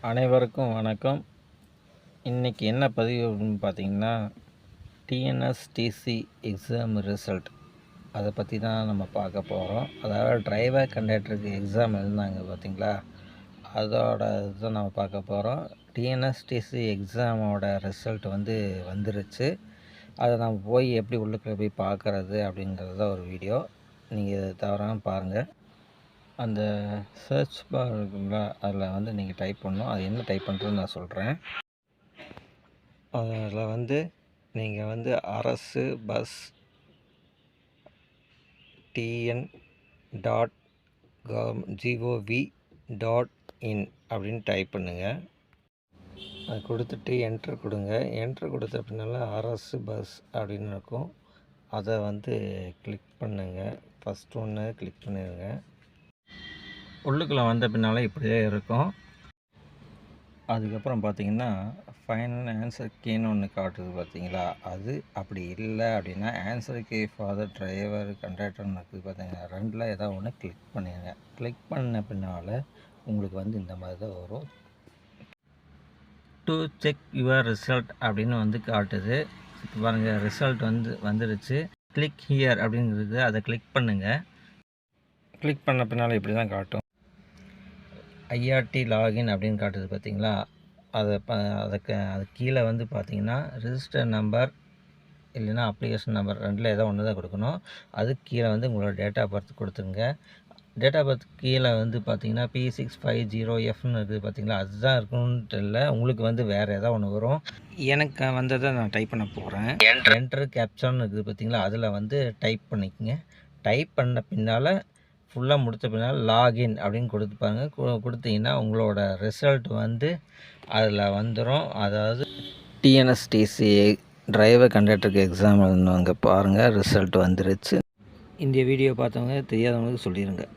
அனைவருக்கும் வணக்கம். இன்றைக்கி என்ன பதிவு அப்படின்னு பார்த்தீங்கன்னா, டிஎன்எஸ்டிசி எக்ஸாம் ரிசல்ட் அதை பற்றி தான் நம்ம பார்க்க போகிறோம். அதாவது டிரைவர் கண்டக்டருக்கு எக்ஸாம் எழுதினாங்க பார்த்தீங்களா, அதோட இதுதான் நம்ம பார்க்க போகிறோம். டிஎன்எஸ்டிசி எக்ஸாமோட ரிசல்ட் வந்துருச்சு. அதை நம்ம போய் எப்படி உள்ளுக்குள்ளே போய் பார்க்குறது அப்படிங்கிறது தான் ஒரு வீடியோ. நீங்கள் இதை தவறாமல் பாருங்கள். அந்த சர்ச் பார் இருக்குங்களா, அதில் நீங்கள் டைப் பண்ணணும். அது என்ன டைப் பண்ணுறதுன்னு நான் சொல்கிறேன். அதில் நீங்கள் அரசு பஸ் டிஎன் டாட் gov.in அப்படின்னு டைப் பண்ணுங்கள். அது கொடுத்துட்டு என்ட்ரு கொடுங்க. என்ட்ரு கொடுத்த பின்னால் அரசு பஸ் அப்படின்னு இருக்கும். அதை கிளிக் பண்ணுங்கள். ஃபஸ்ட் ஒன்று கிளிக் பண்ணிடுங்க. உள்ளுக்குள்ளே வந்த பின்னால் இப்படியே இருக்கும். அதுக்கப்புறம் பார்த்தீங்கன்னா ஃபைனல் ஆன்சர் கீன்னு ஒன்று காட்டுது பார்த்தீங்களா, அது அப்படி இல்லை அப்படின்னா answer key for the driver கண்டக்டர்னு இருக்குது பார்த்தீங்கன்னா, ரெண்டில் ஏதாவது ஒன்று கிளிக் பண்ணிடுங்க. கிளிக் பண்ண பின்னால் உங்களுக்கு இந்த மாதிரி தான் வரும். டு செக் யுவர் ரிசல்ட் அப்படின்னு காட்டுது. இப்போ பாருங்கள், ரிசல்ட் வந்துடுச்சு. கிளிக் ஹியர் அப்படிங்கிறது, அதை கிளிக் பண்ணுங்கள். கிளிக் பண்ண பின்னால் இப்படி தான் காட்டும். ஐஆர்டி லாகின் அப்படின்னு காட்டுது பார்த்தீங்களா, அது கீழே பார்த்தீங்கன்னா ரிஜிஸ்டர் நம்பர் இல்லைன்னா அப்ளிகேஷன் நம்பர் ரெண்டில் ஏதோ ஒன்று தான் கொடுக்கணும். அது கீழே உங்களோட டேட் ஆஃப் பர்த் கொடுத்துருங்க. டேட் ஆஃப் பர்த் கீழே பார்த்தீங்கன்னா P650Fன்னு இருக்குது பார்த்தீங்களா, அதுதான் இருக்கணுன்ட்டு இல்லை. உங்களுக்கு வேறு ஏதோ ஒன்று வரும். எனக்கு வந்ததை நான் டைப் பண்ண போகிறேன். என்ட்ரு கேப்சர்னு இருக்குது பார்த்தீங்களா, அதில் டைப் பண்ணிக்கோங்க. டைப் பண்ண பின்னால் ஃபுல்லாக முடித்த பின்னால் லாகின் அப்படின்னு கொடுத்துப்பாங்க. கொடுத்தீங்கன்னா உங்களோட ரிசல்ட் அதில் வந்துடும். அதாவது டிஎன்எஸ்டிசி டிரைவர் கண்டக்டருக்கு எக்ஸாம் எழுதுனவங்க பாருங்கள், ரிசல்ட் வந்துருச்சு. இந்த வீடியோ பார்த்தவங்க தெரியாதவங்களுக்கு சொல்லிடுங்க.